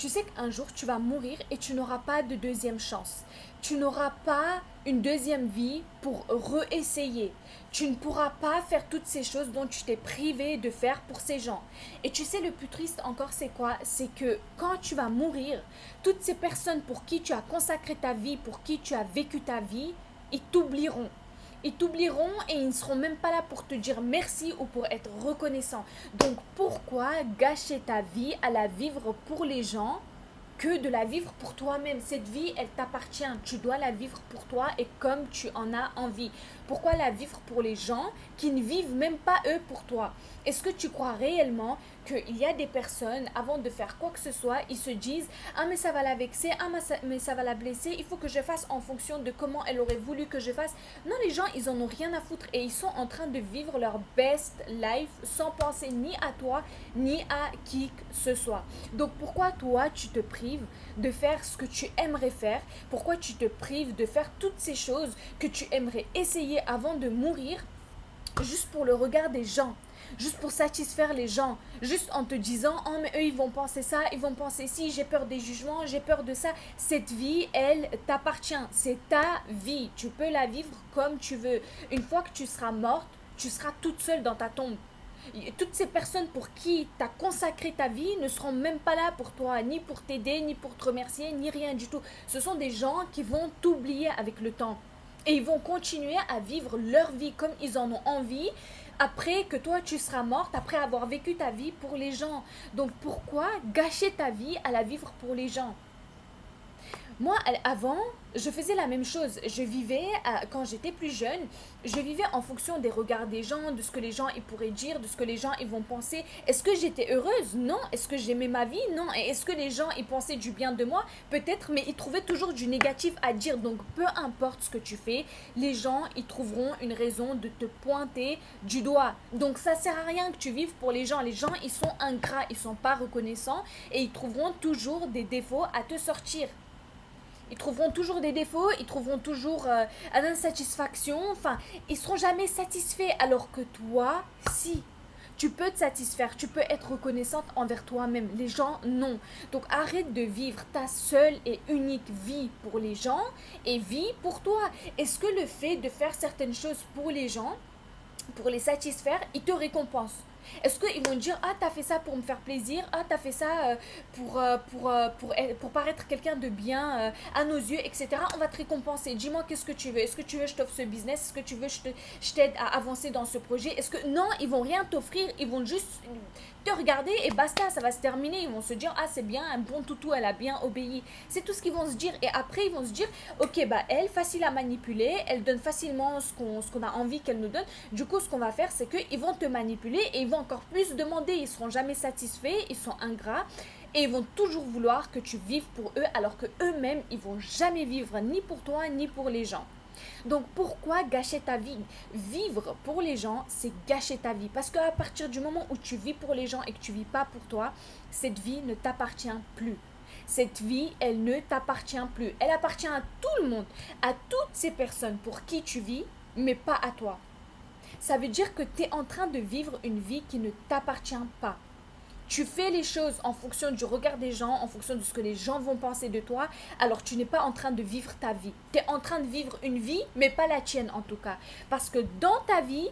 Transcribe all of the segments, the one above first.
Tu sais qu'un jour tu vas mourir et tu n'auras pas de deuxième chance. Tu n'auras pas une deuxième vie pour réessayer. Tu ne pourras pas faire toutes ces choses dont tu t'es privé de faire pour ces gens. Et tu sais, le plus triste encore, c'est quoi? C'est que quand tu vas mourir, toutes ces personnes pour qui tu as consacré ta vie, pour qui tu as vécu ta vie, ils t'oublieront. Ils t'oublieront et ils ne seront même pas là pour te dire merci ou pour être reconnaissants. Donc pourquoi gâcher ta vie à la vivre pour les gens que de la vivre pour toi-même? Cette vie, elle t'appartient. Tu dois la vivre pour toi et comme tu en as envie. Pourquoi la vivre pour les gens qui ne vivent même pas eux pour toi? Est-ce que tu crois réellement qu'il y a des personnes, avant de faire quoi que ce soit, ils se disent: ah, mais ça va la vexer, ah, mais ça va la blesser, il faut que je fasse en fonction de comment elle aurait voulu que je fasse. Non, les gens, ils en ont rien à foutre et ils sont en train de vivre leur best life sans penser ni à toi, ni à qui que ce soit. Donc pourquoi toi, tu te prives de faire ce que tu aimerais faire? Pourquoi tu te prives de faire toutes ces choses que tu aimerais essayer avant de mourir, juste pour le regard des gens, juste pour satisfaire les gens, juste en te disant: oh, mais eux ils vont penser ça, ils vont penser ci, j'ai peur des jugements, j'ai peur de ça. Cette vie, elle t'appartient, c'est ta vie, tu peux la vivre comme tu veux. Une fois que tu seras morte, tu seras toute seule dans ta tombe. Toutes ces personnes pour qui tu as consacré ta vie ne seront même pas là pour toi, ni pour t'aider, ni pour te remercier, ni rien du tout. Ce sont des gens qui vont t'oublier avec le temps. Et ils vont continuer à vivre leur vie comme ils en ont envie après que toi tu seras morte, après avoir vécu ta vie pour les gens. Donc pourquoi gâcher ta vie à la vivre pour les gens? Moi, avant, je faisais la même chose. Je vivais, quand j'étais plus jeune, je vivais en fonction des regards des gens, de ce que les gens ils pourraient dire, de ce que les gens ils vont penser. Est-ce que j'étais heureuse? Non. Est-ce que j'aimais ma vie? Non. Et est-ce que les gens ils pensaient du bien de moi? Peut-être, mais ils trouvaient toujours du négatif à dire. Donc peu importe ce que tu fais, les gens ils trouveront une raison de te pointer du doigt. Donc ça sert à rien que tu vives pour les gens. Les gens ils sont ingrats, ils sont pas reconnaissants et ils trouveront toujours des défauts à te sortir. Ils trouveront toujours des défauts, ils trouveront toujours une insatisfaction, enfin, ils seront jamais satisfaits. Alors que toi, si, tu peux te satisfaire, tu peux être reconnaissante envers toi-même. Les gens, non. Donc arrête de vivre ta seule et unique vie pour les gens et vis pour toi. Est-ce que le fait de faire certaines choses pour les gens, pour les satisfaire, ils te récompensent? Est-ce qu'ils vont dire: ah, t'as fait ça pour me faire plaisir, ah, t'as fait ça pour paraître quelqu'un de bien à nos yeux, etc. On va te récompenser. Dis-moi qu'est-ce que tu veux. Est-ce que tu veux que je t'offre ce business? Est-ce que tu veux que je t'aide à avancer dans ce projet? Est-ce que. Non, ils vont rien t'offrir. Ils vont juste te regarder et basta, ça va se terminer. Ils vont se dire: ah, c'est bien, un bon toutou, elle a bien obéi. C'est tout ce qu'ils vont se dire. Et après, ils vont se dire: ok, bah, elle, facile à manipuler, elle donne facilement ce qu'on a envie qu'elle nous donne. Du coup, ce qu'on va faire, c'est qu'ils vont te manipuler et ils vont encore plus demander. Ils seront jamais satisfaits, ils sont ingrats et ils vont toujours vouloir que tu vives pour eux alors que eux-mêmes, ils vont jamais vivre ni pour toi ni pour les gens. Donc pourquoi gâcher ta vie? Vivre pour les gens, c'est gâcher ta vie. Parce qu'à partir du moment où tu vis pour les gens et que tu vis pas pour toi, cette vie ne t'appartient plus. Cette vie, elle ne t'appartient plus. Elle appartient à tout le monde, à toutes ces personnes pour qui tu vis, mais pas à toi. Ça veut dire que tu es en train de vivre une vie qui ne t'appartient pas. Tu fais les choses en fonction du regard des gens, en fonction de ce que les gens vont penser de toi, alors tu n'es pas en train de vivre ta vie. Tu es en train de vivre une vie, mais pas la tienne en tout cas. Parce que dans ta vie,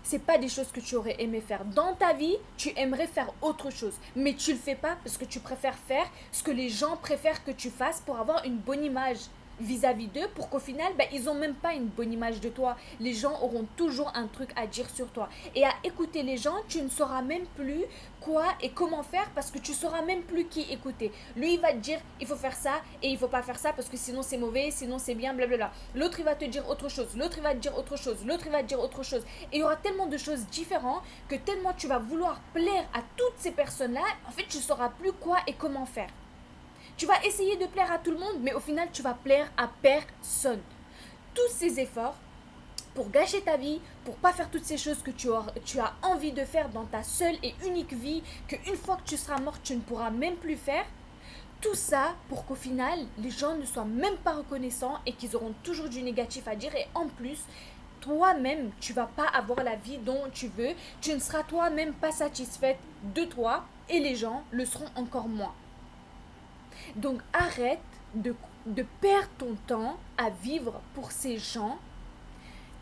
c'est pas des choses que tu aurais aimé faire. Dans ta vie, tu aimerais faire autre chose, mais tu le fais pas parce que tu préfères faire ce que les gens préfèrent que tu fasses pour avoir une bonne image vis-à-vis d'eux, pour qu'au final, ben, ils ont même pas une bonne image de toi. Les gens auront toujours un truc à dire sur toi. Et à écouter les gens, tu ne sauras même plus quoi et comment faire parce que tu sauras même plus qui écouter. Lui, il va te dire: il faut faire ça et il faut pas faire ça parce que sinon c'est mauvais, sinon c'est bien, blablabla. L'autre, il va te dire autre chose. L'autre, il va te dire autre chose. L'autre, il va te dire autre chose. Et il y aura tellement de choses différentes que tellement tu vas vouloir plaire à toutes ces personnes-là, en fait, tu sauras plus quoi et comment faire. Tu vas essayer de plaire à tout le monde, mais au final, tu vas plaire à personne. Tous ces efforts pour gâcher ta vie, pour pas faire toutes ces choses que tu as envie de faire dans ta seule et unique vie, qu'une fois que tu seras morte, tu ne pourras même plus faire. Tout ça pour qu'au final, les gens ne soient même pas reconnaissants et qu'ils auront toujours du négatif à dire. Et en plus, toi-même, tu vas pas avoir la vie dont tu veux. Tu ne seras toi-même pas satisfaite de toi et les gens le seront encore moins. Donc arrête de perdre ton temps à vivre pour ces gens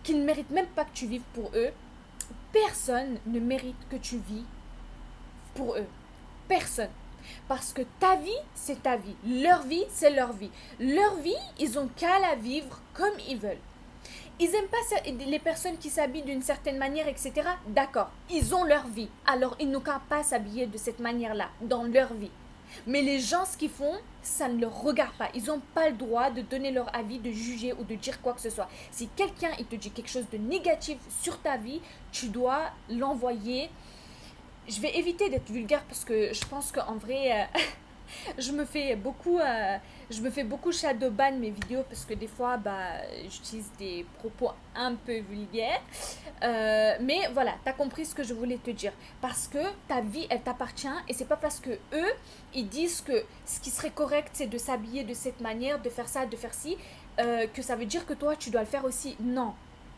qui ne méritent même pas que tu vives pour eux. Personne ne mérite que tu vis pour eux. Personne. Parce que ta vie, c'est ta vie. Leur vie, c'est leur vie. Leur vie, ils ont qu'à la vivre comme ils veulent. Ils n'aiment pas les personnes qui s'habillent d'une certaine manière, etc. D'accord, ils ont leur vie. Alors, ils n'ont qu'à pas s'habiller de cette manière-là, dans leur vie. Mais les gens, ce qu'ils font, ça ne leur regarde pas. Ils n'ont pas le droit de donner leur avis, de juger ou de dire quoi que ce soit. Si quelqu'un il te dit quelque chose de négatif sur ta vie, tu dois l'envoyer. Je vais éviter d'être vulgaire parce que je pense qu'en vrai, je me fais beaucoup shadowban mes vidéos parce que des fois, j'utilise des propos un peu vulgaires. Mais voilà, t'as compris ce que je voulais te dire. Parce que ta vie, elle t'appartient et c'est pas parce que eux, ils disent que ce qui serait correct, c'est de s'habiller de cette manière, de faire ça, de faire ci, que ça veut dire que toi, tu dois le faire aussi. Non.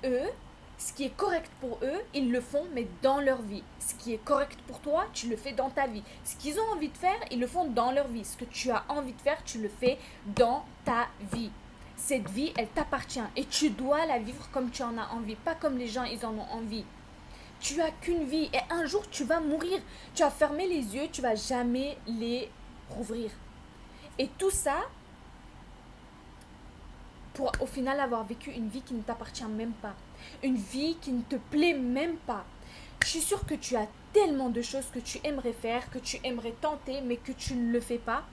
Eux, ce qui est correct pour eux, ils le font, mais dans leur vie. Ce qui est correct pour toi, tu le fais dans ta vie. Ce qu'ils ont envie de faire, ils le font dans leur vie. Ce que tu as envie de faire, tu le fais dans ta vie. Cette vie, elle t'appartient et tu dois la vivre comme tu en as envie, pas comme les gens, ils en ont envie. Tu as qu'une vie et un jour, tu vas mourir. Tu vas fermer les yeux, tu vas jamais les rouvrir. Et tout ça, pour au final avoir vécu une vie qui ne t'appartient même pas. Une vie qui ne te plaît même pas. Je suis sûre que tu as tellement de choses que tu aimerais faire, que tu aimerais tenter, mais que tu ne le fais pas.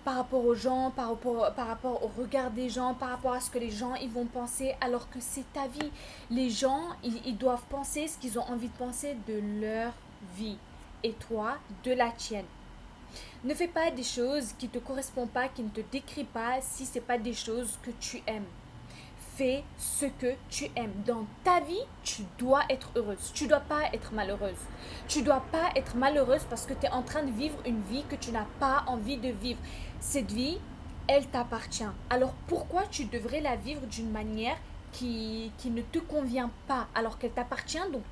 Par rapport aux gens, par rapport au regard des gens, par rapport à ce que les gens ils vont penser, alors que c'est ta vie. Les gens, ils doivent penser ce qu'ils ont envie de penser de leur vie. Et toi, de la tienne. Ne fais pas des choses qui ne te correspondent pas, qui ne te décrivent pas, si ce n'est pas des choses que tu aimes. Fais ce que tu aimes. Dans ta vie, tu dois être heureuse. Tu ne dois pas être malheureuse. Tu ne dois pas être malheureuse parce que tu es en train de vivre une vie que tu n'as pas envie de vivre. Cette vie, elle t'appartient. Alors pourquoi tu devrais la vivre d'une manière qui ne te convient pas alors qu'elle t'appartient? Donc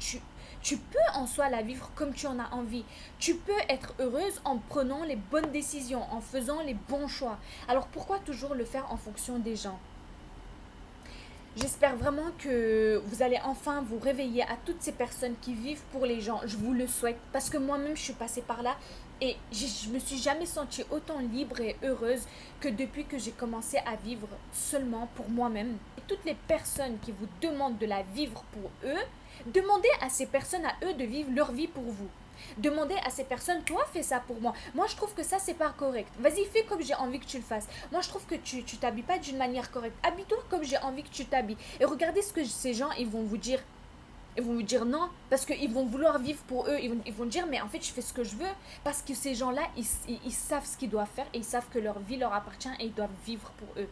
tu peux en soi la vivre comme tu en as envie. Tu peux être heureuse en prenant les bonnes décisions, en faisant les bons choix. Alors pourquoi toujours le faire en fonction des gens? J'espère vraiment que vous allez enfin vous réveiller à toutes ces personnes qui vivent pour les gens. Je vous le souhaite parce que moi-même je suis passée par là et je me suis jamais sentie autant libre et heureuse que depuis que j'ai commencé à vivre seulement pour moi-même. Et toutes les personnes qui vous demandent de la vivre pour eux, demandez à ces personnes à eux de vivre leur vie pour vous. Demandez à ces personnes, toi fais ça pour moi. Moi je trouve que ça c'est pas correct. Vas-y fais comme j'ai envie que tu le fasses. Moi je trouve que tu t'habilles pas d'une manière correcte. Habille-toi comme j'ai envie que tu t'habilles. Et regardez ce que ces gens ils vont vous dire. Ils vont vous dire non parce qu'ils vont vouloir vivre pour eux. Ils vont dire mais en fait je fais ce que je veux. Parce que ces gens-là ils savent ce qu'ils doivent faire et ils savent que leur vie leur appartient et ils doivent vivre pour eux.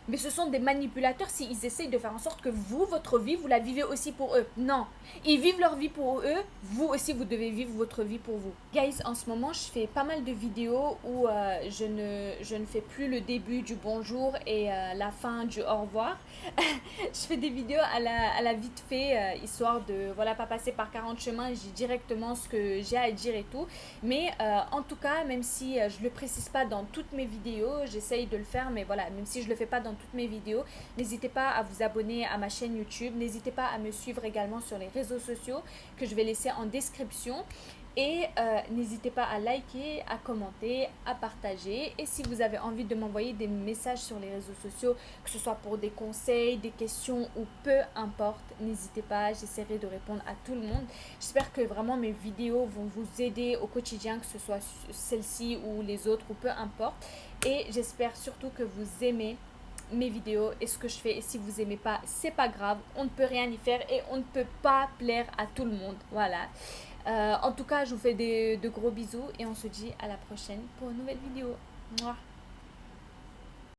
Mais ce sont des manipulateurs s'ils essayent de faire en sorte que vous, votre vie, vous la vivez aussi pour eux. Non, ils vivent leur vie pour eux, vous aussi vous devez vivre votre vie pour vous. Guys, en ce moment je fais pas mal de vidéos où je ne fais plus le début du bonjour et la fin du au revoir. Je fais des vidéos à la vite fait, histoire de voilà pas passer par 40 chemins, je dis directement ce que j'ai à dire et tout. Mais en tout cas, même si je le précise pas dans toutes mes vidéos, j'essaye de le faire, mais voilà, même si je le fais pas dans toutes mes vidéos, n'hésitez pas à vous abonner à ma chaîne YouTube, n'hésitez pas à me suivre également sur les réseaux sociaux que je vais laisser en description. Et n'hésitez pas à liker, à commenter, à partager. Et si vous avez envie de m'envoyer des messages sur les réseaux sociaux, que ce soit pour des conseils, des questions ou peu importe, n'hésitez pas, j'essaierai de répondre à tout le monde. J'espère que vraiment mes vidéos vont vous aider au quotidien, que ce soit celle-ci ou les autres ou peu importe. Et j'espère surtout que vous aimez mes vidéos et ce que je fais. Et si vous aimez pas, c'est pas grave, on ne peut rien y faire et on ne peut pas plaire à tout le monde. Voilà. En tout cas, je vous fais de gros bisous et on se dit à la prochaine pour une nouvelle vidéo. Mouah.